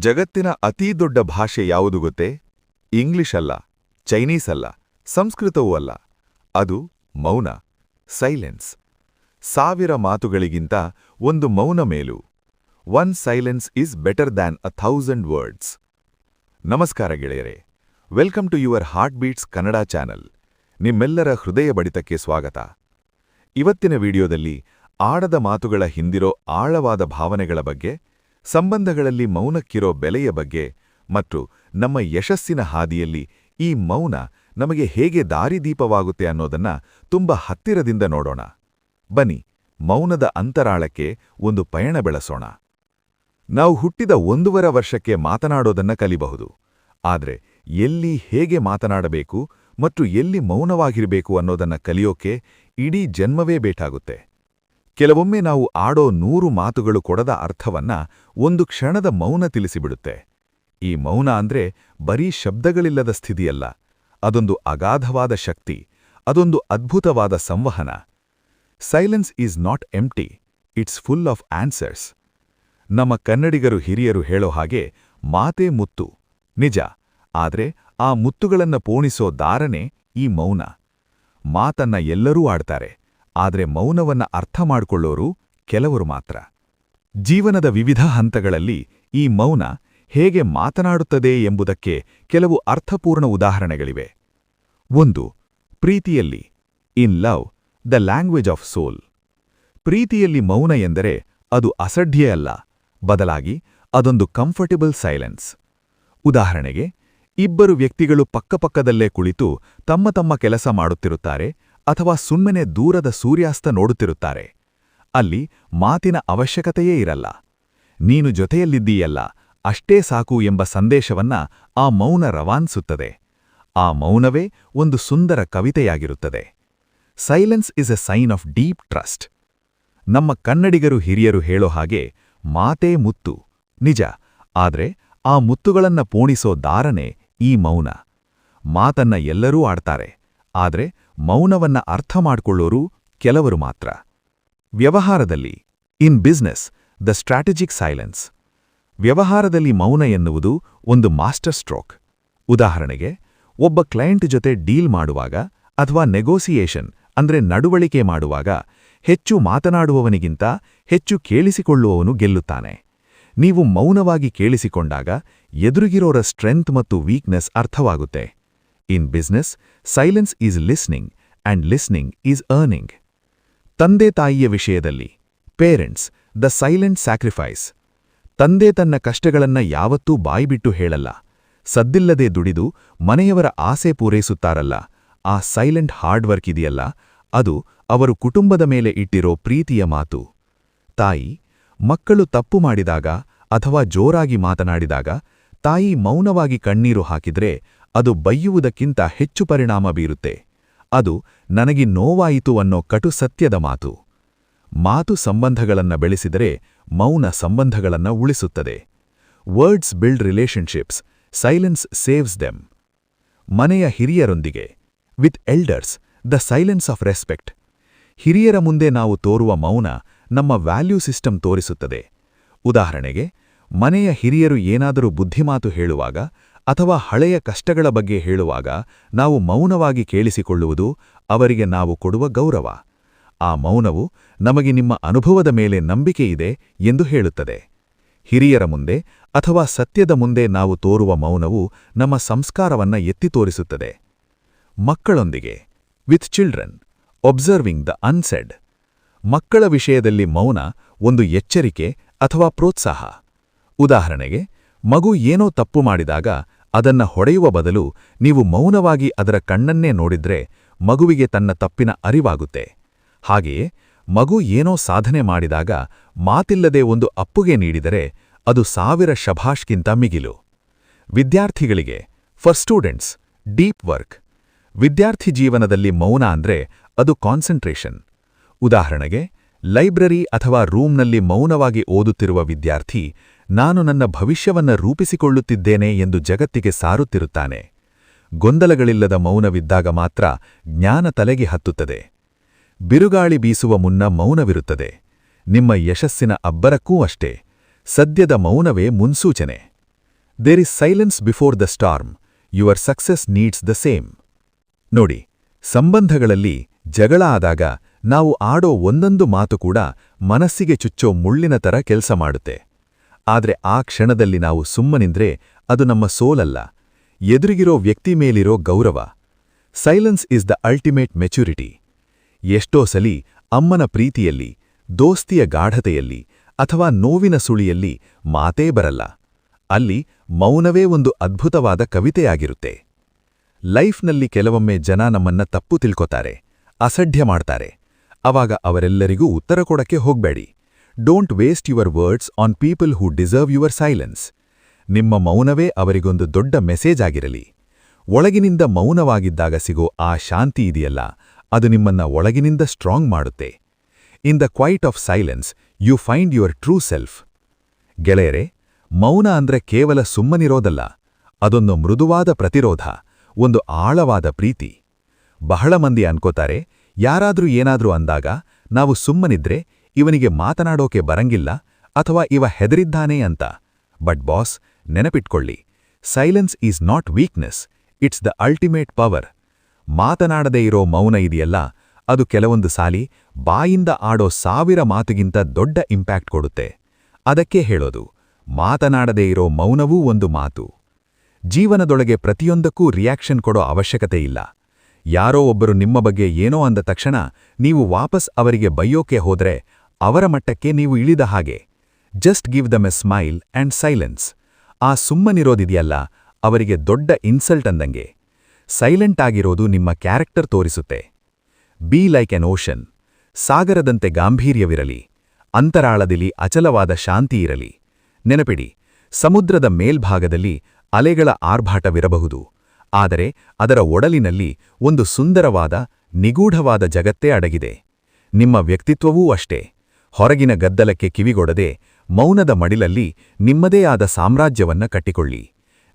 ಜಗತ್ತಿನ ಅತೀ ದೊಡ್ಡ ಭಾಷೆ ಯಾವುದು ಗೊತ್ತೇ? ಇಂಗ್ಲಿಷ್ ಅಲ್ಲ, ಚೈನೀಸ್ ಅಲ್ಲ, ಸಂಸ್ಕೃತವೂ ಅಲ್ಲ. ಅದು ಮೌನ, ಸೈಲೆನ್ಸ್. 1000 ಮಾತುಗಳಿಗಿಂತ ಒಂದು ಮೌನ ಮೇಲು. One silence is better than 1000 words. ನಮಸ್ಕಾರ ಗೆಳೆಯರೇ, welcome to your heart beats Kannada channel. ನಿಮ್ಮೆಲ್ಲರ ಹೃದಯ ಬಡಿತಕ್ಕೆ ಸ್ವಾಗತ. ಇವತ್ತಿನ ವಿಡಿಯೋದಲ್ಲಿ ಆಡದ ಮಾತುಗಳ ಹಿಂದಿರೋ ಆಳವಾದ ಭಾವನೆಗಳ ಬಗ್ಗೆ, ಸಂಬಂಧಗಳಲ್ಲಿ ಮೌನಕ್ಕಿರೋ ಬೆಲೆಯ ಬಗ್ಗೆ ಮತ್ತು ನಮ್ಮ ಯಶಸ್ಸಿನ ಹಾದಿಯಲ್ಲಿ ಈ ಮೌನ ನಮಗೆ ಹೇಗೆ ದಾರಿದೀಪವಾಗುತ್ತೆ ಅನ್ನೋದನ್ನ ತುಂಬ ಹತ್ತಿರದಿಂದ ನೋಡೋಣ. ಬನ್ನಿ, ಮೌನದ ಅಂತರಾಳಕ್ಕೆ ಒಂದು ಪಯಣ ಬೆಳೆಸೋಣ. ನಾವು ಹುಟ್ಟಿದ 1.5 ವರ್ಷಕ್ಕೆ ಮಾತನಾಡೋದನ್ನ ಕಲಿಬಹುದು. ಆದರೆ ಎಲ್ಲಿ ಹೇಗೆ ಮಾತನಾಡಬೇಕು ಮತ್ತು ಎಲ್ಲಿ ಮೌನವಾಗಿರಬೇಕು ಅನ್ನೋದನ್ನ ಕಲಿಯೋಕೆ ಇಡೀ ಜನ್ಮವೇ ಬೇಕಾಗುತ್ತೆ. ಕೆಲವೊಮ್ಮೆ ನಾವು ಆಡೋ 100 ಮಾತುಗಳು ಕೊಡದ ಅರ್ಥವನ್ನ ಒಂದು ಕ್ಷಣದ ಮೌನ ತಿಳಿಸಿಬಿಡುತ್ತೆ. ಈ ಮೌನ ಅಂದ್ರೆ ಬರೀ ಶಬ್ದಗಳಿಲ್ಲದ ಸ್ಥಿತಿಯಲ್ಲ, ಅದೊಂದು ಅಗಾಧವಾದ ಶಕ್ತಿ, ಅದೊಂದು ಅದ್ಭುತವಾದ ಸಂವಹನ. Silence is not empty, it's full of answers. ನಮ್ಮ ಕನ್ನಡಿಗರು ಹಿರಿಯರು ಹೇಳೋ ಹಾಗೆ, ಮಾತೇ ಮುತ್ತು. ನಿಜ, ಆದ್ರೆ ಆ ಮುತ್ತುಗಳನ್ನ ಪೋಣಿಸೋ ದಾರನೇ ಈ ಮೌನ. ಮಾತನ್ನ ಎಲ್ಲರೂ ಆಡ್ತಾರೆ, ಆದರೆ ಮೌನವನ್ನ ಅರ್ಥ ಮಾಡ್ಕೊಳ್ಳೋರು ಕೆಲವರು ಮಾತ್ರ. ಜೀವನದ ವಿವಿಧ ಹಂತಗಳಲ್ಲಿ ಈ ಮೌನ ಹೇಗೆ ಮಾತನಾಡುತ್ತದೆ ಎಂಬುದಕ್ಕೆ ಕೆಲವು ಅರ್ಥಪೂರ್ಣ ಉದಾಹರಣೆಗಳಿವೆ. 1. ಪ್ರೀತಿಯಲ್ಲಿ, in love, the language of soul. ಪ್ರೀತಿಯಲ್ಲಿ ಮೌನ ಎಂದರೆ ಅದು ಅಸಡ್ಡೆ ಅಲ್ಲ, ಬದಲಾಗಿ ಅದೊಂದು ಕಂಫರ್ಟಬಲ್ ಸೈಲೆನ್ಸ್. ಉದಾಹರಣೆಗೆ, ಇಬ್ಬರು ವ್ಯಕ್ತಿಗಳು ಪಕ್ಕಪಕ್ಕದಲ್ಲೇ ಕುಳಿತು ತಮ್ಮ ತಮ್ಮ ಕೆಲಸ ಮಾಡುತ್ತಿರುತ್ತಾರೆ ಅಥವಾ ಸುಮ್ಮನೆ ದೂರದ ಸೂರ್ಯಾಸ್ತ ನೋಡುತ್ತಿರುತ್ತಾರೆ. ಅಲ್ಲಿ ಮಾತಿನ ಅವಶ್ಯಕತೆಯೇ ಇರಲ್ಲ. ನೀನು ಜೊತೆಯಲ್ಲಿದ್ದೀಯಲ್ಲ, ಅಷ್ಟೇ ಸಾಕು ಎಂಬ ಸಂದೇಶವನ್ನ ಆ ಮೌನ ರವಾನಿಸುತ್ತದೆ. ಆ ಮೌನವೇ ಒಂದು ಸುಂದರ ಕವಿತೆಯಾಗಿರುತ್ತದೆ. Silence is a sign of deep trust. ನಮ್ಮ ಕನ್ನಡಿಗರು ಹಿರಿಯರು ಹೇಳೋ ಹಾಗೆ, ಮಾತೇ ಮುತ್ತು. ನಿಜ, ಆದ್ರೆ ಆ ಮುತ್ತುಗಳನ್ನ ಪೋಣಿಸೋ ದಾರನೇ ಈ ಮೌನ. ಮಾತನ್ನ ಎಲ್ಲರೂ ಆಡ್ತಾರೆ, ಆದ್ರೆ ಮೌನವನ್ನ ಅರ್ಥ ಮಾಡ್ಕೊಳ್ಳೋರು ಕೆಲವರು ಮಾತ್ರ. ವ್ಯವಹಾರದಲ್ಲಿ, in business, the strategic silence. ವ್ಯವಹಾರದಲ್ಲಿ ಮೌನ ಎನ್ನುವುದು ಒಂದು ಮಾಸ್ಟರ್ ಸ್ಟ್ರೋಕ್. ಉದಾಹರಣೆಗೆ, ಒಬ್ಬ ಕ್ಲೈಂಟ್ ಜೊತೆ ಡೀಲ್ ಮಾಡುವಾಗ ಅಥವಾ ನೆಗೋಸಿಯೇಷನ್ ಅಂದ್ರೆ ನಡುವಳಿಕೆ ಮಾಡುವಾಗ ಹೆಚ್ಚು ಮಾತನಾಡುವವನಿಗಿಂತ ಹೆಚ್ಚು ಕೇಳಿಸಿಕೊಳ್ಳುವವನು ಗೆಲ್ಲುತ್ತಾನೆ. ನೀವು ಮೌನವಾಗಿ ಕೇಳಿಸಿಕೊಂಡಾಗ ಎದುರಿಗಿರೋರ ಸ್ಟ್ರೆಂತ್ ಮತ್ತು ವೀಕ್ನೆಸ್ ಅರ್ಥವಾಗುತ್ತೆ. In business, silence is listening and listening is earning. ತಂದೆ ತಾಯಿಯ ವಿಷಯದಲ್ಲಿ, ಪೇರೆಂಟ್ಸ್, ದ ಸೈಲೆಂಟ್ ಸ್ಯಾಕ್ರಿಫೈಸ್. ತಂದೆ ತನ್ನ ಕಷ್ಟಗಳನ್ನ ಯಾವತ್ತೂ ಬಾಯ್ಬಿಟ್ಟು ಹೇಳಲ್ಲ. ಸದ್ದಿಲ್ಲದೆ ದುಡಿದು ಮನೆಯವರ ಆಸೆ ಪೂರೈಸುತ್ತಾರಲ್ಲ, ಆ ಸೈಲೆಂಟ್ ಹಾರ್ಡ್ ವರ್ಕ್ ಇದೆಯಲ್ಲ, ಅದು ಅವರು ಕುಟುಂಬದ ಮೇಲೆ ಇಟ್ಟಿರೋ ಪ್ರೀತಿಯ ಮಾತು. ತಾಯಿ, ಮಕ್ಕಳು ತಪ್ಪು ಮಾಡಿದಾಗ ಅಥವಾ ಜೋರಾಗಿ ಮಾತನಾಡಿದಾಗ ತಾಯಿ ಮೌನವಾಗಿ ಕಣ್ಣೀರು ಹಾಕಿದ್ರೆ ಅದು ಬೈಯುವುದಕ್ಕಿಂತ ಹೆಚ್ಚು ಪರಿಣಾಮ ಬೀರುತ್ತೆ. ಅದು ನನಗೆ ನೋವಾಯಿತು ಅನ್ನೋ ಕಟು ಸತ್ಯದ ಮಾತು. ಮಾತು ಸಂಬಂಧಗಳನ್ನ ಬೆಳೆಸಿದರೆ ಮೌನ ಸಂಬಂಧಗಳನ್ನ ಉಳಿಸುತ್ತದೆ. Words build relationships, silence saves them. ಮನೆಯ ಹಿರಿಯರೊಂದಿಗೆ, with elders, the silence of respect. ಹಿರಿಯರ ಮುಂದೆ ನಾವು ತೋರುವ ಮೌನ ನಮ್ಮ ವ್ಯಾಲ್ಯೂ ಸಿಸ್ಟಮ್ ತೋರಿಸುತ್ತದೆ. ಉದಾಹರಣೆಗೆ, ಮನೆಯ ಹಿರಿಯರು ಏನಾದರೂ ಬುದ್ಧಿಮಾತು ಹೇಳುವಾಗ ಅಥವಾ ಹಳೆಯ ಕಷ್ಟಗಳ ಬಗ್ಗೆ ಹೇಳುವಾಗ ನಾವು ಮೌನವಾಗಿ ಕೇಳಿಸಿಕೊಳ್ಳುವುದು ಅವರಿಗೆ ನಾವು ಕೊಡುವ ಗೌರವ. ಆ ಮೌನವು ನಮಗೆ ನಿಮ್ಮ ಅನುಭವದ ಮೇಲೆ ನಂಬಿಕೆಯಿದೆ ಎಂದು ಹೇಳುತ್ತದೆ. ಹಿರಿಯರ ಮುಂದೆ ಅಥವಾ ಸತ್ಯದ ಮುಂದೆ ನಾವು ತೋರುವ ಮೌನವು ನಮ್ಮ ಸಂಸ್ಕಾರವನ್ನ ಎತ್ತಿ ತೋರಿಸುತ್ತದೆ. ಮಕ್ಕಳೊಂದಿಗೆ, with children, observing the unsaid. ಮಕ್ಕಳ ವಿಷಯದಲ್ಲಿ ಮೌನ ಒಂದು ಎಚ್ಚರಿಕೆ ಅಥವಾ ಪ್ರೋತ್ಸಾಹ. ಉದಾಹರಣೆಗೆ, ಮಗು ಏನೋ ತಪ್ಪು ಮಾಡಿದಾಗ ಅದನ್ನ ಹೊಡೆಯುವ ಬದಲು ನೀವು ಮೌನವಾಗಿ ಅದರ ಕಣ್ಣನ್ನೇ ನೋಡಿದ್ರೆ ಮಗುವಿಗೆ ತನ್ನ ತಪ್ಪಿನ ಅರಿವಾಗುತ್ತೆ. ಹಾಗೆಯೇ ಮಗು ಏನೋ ಸಾಧನೆ ಮಾಡಿದಾಗ ಮಾತಿಲ್ಲದೆ ಒಂದು ಅಪ್ಪುಗೆ ನೀಡಿದರೆ ಅದು 1000 ಶಭಾಷ್ಗಿಂತ ಮಿಗಿಲು. ವಿದ್ಯಾರ್ಥಿಗಳಿಗೆ, ಫಾರ್ ಸ್ಟೂಡೆಂಟ್ಸ್, ಡೀಪ್ ವರ್ಕ್. ವಿದ್ಯಾರ್ಥಿ ಜೀವನದಲ್ಲಿ ಮೌನ ಅಂದ್ರೆ ಅದು ಕಾನ್ಸಂಟ್ರೇಷನ್. ಉದಾಹರಣೆಗೆ, ಲೈಬ್ರರಿ ಅಥವಾ ರೂಮ್ನಲ್ಲಿ ಮೌನವಾಗಿ ಓದುತ್ತಿರುವ ವಿದ್ಯಾರ್ಥಿ ನಾನು ನನ್ನ ಭವಿಷ್ಯವನ್ನ ರೂಪಿಸಿಕೊಳ್ಳುತ್ತಿದ್ದೇನೆ ಎಂದು ಜಗತ್ತಿಗೆ ಸಾರುತ್ತಿರುತ್ತಾನೆ. ಗೊಂದಲಗಳಿಲ್ಲದ ಮೌನವಿದ್ದಾಗ ಮಾತ್ರ ಜ್ಞಾನ ತಲೆಗೆ ಹತ್ತುತ್ತದೆ. ಬಿರುಗಾಳಿ ಬೀಸುವ ಮುನ್ನ ಮೌನವಿರುತ್ತದೆ. ನಿಮ್ಮ ಯಶಸ್ಸಿನ ಅಬ್ಬರಕ್ಕೂ ಅಷ್ಟೇ. ಸದ್ಯದ ಮೌನವೇ ಮುನ್ಸೂಚನೆ. There is silence before the storm. Your success needs the same. ನೋಡಿ, ಸಂಬಂಧಗಳಲ್ಲಿ ಜಗಳ ಆದಾಗ ನಾವು ಆಡೋ ಒಂದೊಂದು ಮಾತು ಕೂಡ ಮನಸ್ಸಿಗೆ ಚುಚ್ಚೋ ಮುಳ್ಳಿನ ತರ ಕೆಲಸ ಮಾಡುತ್ತೆ. ಆದ್ರೆ ಆ ಕ್ಷಣದಲ್ಲಿ ನಾವು ಸುಮ್ಮನಿಂದ್ರೆ ಅದು ನಮ್ಮ ಸೋಲಲ್ಲ, ಎದುರಿಗಿರೋ ವ್ಯಕ್ತಿ ಮೇಲಿರೋ ಗೌರವ. Silence is the ultimate maturity. ಎಷ್ಟೋ ಸಲಿ ಅಮ್ಮನ ಪ್ರೀತಿಯಲ್ಲಿ, ದೋಸ್ತಿಯ ಗಾಢತೆಯಲ್ಲಿ ಅಥವಾ ನೋವಿನ ಸುಳಿಯಲ್ಲಿ ಮಾತೇ ಬರಲ್ಲ. ಅಲ್ಲಿ ಮೌನವೇ ಒಂದು ಅದ್ಭುತವಾದ ಕವಿತೆಯಾಗಿರುತ್ತೆ. ಲೈಫ್ನಲ್ಲಿ ಕೆಲವೊಮ್ಮೆ ಜನ ನಮ್ಮನ್ನ ತಪ್ಪು ತಿಳ್ಕೊತಾರೆ, ಅಸಡ್ಡೆ ಮಾಡ್ತಾರೆ. ಅವಾಗ ಅವರೆಲ್ಲರಿಗೂ ಉತ್ತರ ಕೊಡಕ್ಕೆ ಹೋಗ್ಬೇಡಿ. Don't waste your words on people who deserve your silence. ನಿಮ್ಮ ಮೌನವೇ ಅವರಿಗೊಂದು ದೊಡ್ಡ ಮೆಸೇಜ್ ಆಗಿರಲಿ. ಒಳಗಿನಿಂದ ಮೌನವಾಗಿದ್ದಾಗ ಸಿಗೋ ಆ ಶಾಂತಿ ಇದೆಯಲ್ಲ, ಅದು ನಿಮ್ಮನ್ನ ಒಳಗಿನಿಂದ ಸ್ಟ್ರಾಂಗ್ ಮಾಡುತ್ತೆ. In the quiet of silence you find your true self. ಗೆಳೆಯರೆ, ಮೌನ ಅಂದ್ರೆ ಕೇವಲ ಸುಮ್ಮನಿರೋದಲ್ಲ, ಅದೊಂದು ಮೃದುವಾದ ಪ್ರತಿರೋಧ, ಒಂದು ಆಳವಾದ ಪ್ರೀತಿ. ಬಹಳ ಮಂದಿ ಅನ್ಕೋತಾರೆ, ಯಾರಾದ್ರೂ ಏನಾದ್ರೂ ಅಂದಾಗ ನಾವು ಸುಮ್ಮನಿದ್ರೆ ಇವನಿಗೆ ಮಾತನಾಡೋಕೆ ಬರಂಗಿಲ್ಲ ಅಥವಾ ಇವ ಹೆದರಿದ್ದಾನೆ ಅಂತ. ಬಟ್ ಬಾಸ್, ನೆನಪಿಟ್ಕೊಳ್ಳಿ, silence is not weakness, it's the ultimate power. ಮಾತನಾಡದೇ ಇರೋ ಮೌನ ಇದೆಯಲ್ಲ, ಅದು ಕೆಲವೊಂದು ಸಾಲಿ ಬಾಯಿಂದ ಆಡೋ 1000 ಮಾತುಗಿಂತ ದೊಡ್ಡ ಇಂಪ್ಯಾಕ್ಟ್ ಕೊಡುತ್ತೆ. ಅದಕ್ಕೆ ಹೇಳೋದು, ಮಾತನಾಡದೇ ಇರೋ ಮೌನವೂ ಒಂದು ಮಾತು. ಜೀವನದೊಳಗೆ ಪ್ರತಿಯೊಂದಕ್ಕೂ ರಿಯಾಕ್ಷನ್ ಕೊಡೋ ಅವಶ್ಯಕತೆ ಇಲ್ಲ. ಯಾರೋ ಒಬ್ಬರು ನಿಮ್ಮ ಬಗ್ಗೆ ಏನೋ ಅಂದ ತಕ್ಷಣ ನೀವು ವಾಪಸ್ ಅವರಿಗೆ ಬೈಯೋಕೆ ಹೋದ್ರೆ ಅವರ ಮಟ್ಟಕ್ಕೆ ನೀವು ಇಳಿದ ಹಾಗೆ. Just give them A smile and silence. ಆ ಸುಮ್ಮನಿರೋದಿದೆಯಲ್ಲ, ಅವರಿಗೆ ದೊಡ್ಡ ಇನ್ಸಲ್ಟ್ ಅಂದಂಗೆ. ಸೈಲೆಂಟ್ ಆಗಿರೋದು ನಿಮ್ಮ ಕ್ಯಾರೆಕ್ಟರ್ ತೋರಿಸುತ್ತೆ. Be like an ocean. ಸಾಗರದಂತೆ ಗಾಂಭೀರ್ಯವಿರಲಿ, ಅಂತರಾಳದಲ್ಲಿ ಅಚಲವಾದ ಶಾಂತಿ ಇರಲಿ. ನೆನಪಿಡಿ, ಸಮುದ್ರದ ಮೇಲ್ಭಾಗದಲ್ಲಿ ಅಲೆಗಳ ಆರ್ಭಾಟವಿರಬಹುದು, ಆದರೆ ಅದರ ಒಡಲಿನಲ್ಲಿ ಒಂದು ಸುಂದರವಾದ, ನಿಗೂಢವಾದ ಜಗತ್ತೇ ಅಡಗಿದೆ. ನಿಮ್ಮ ವ್ಯಕ್ತಿತ್ವವೂ ಅಷ್ಟೇ. ಹೊರಗಿನ ಗದ್ದಲಕ್ಕೆ ಕಿವಿಗೊಡದೆ ಮೌನದ ಮಡಿಲಲ್ಲಿ ನಿಮ್ಮದೇ ಆದ ಸಾಮ್ರಾಜ್ಯವನ್ನ ಕಟ್ಟಿಕೊಳ್ಳಿ.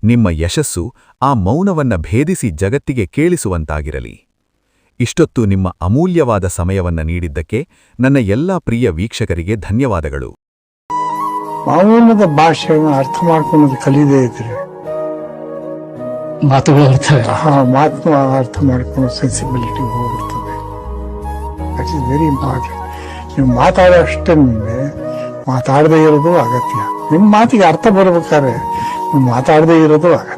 ನಿಮ್ಮ ಯಶಸ್ಸು ಆ ಮೌನವನ್ನ ಭೇದಿಸಿ ಜಗತ್ತಿಗೆ ಕೇಳಿಸುವಂತಾಗಿರಲಿ. ಇಷ್ಟೊತ್ತು ನಿಮ್ಮ ಅಮೂಲ್ಯವಾದ ಸಮಯವನ್ನ ನೀಡಿದ್ದಕ್ಕೆ ನನ್ನ ಎಲ್ಲಾ ಪ್ರಿಯ ವೀಕ್ಷಕರಿಗೆ ಧನ್ಯವಾದಗಳು. ಮೌನದ ಭಾಷೆಯನ್ನು ಅರ್ಥ ಮಾಡ್ಕೊಳ್ಳೋದು ಕಲಿದೇ ಇದ್ರೆ ಮಾತುಗಳು ಮಾತು ಅರ್ಥ ಮಾಡ್ಕೊಳ್ಳೋ ಸೆನ್ಸಿಬಿಲಿಟಿ ಹೋಗ್ಬಿಡ್ತದೆ. That is very important. ನೀವು ಮಾತಾಡೋಷ್ಟೇ ಮಾತಾಡದೇ ಇರೋದು ಅಗತ್ಯ. ನಿಮ್ಮ ಮಾತಿಗೆ ಅರ್ಥ ಬರ್ಬೇಕಾದ್ರೆ ನೀವು ಮಾತಾಡದೇ ಇರೋದು ಅಗತ್ಯ.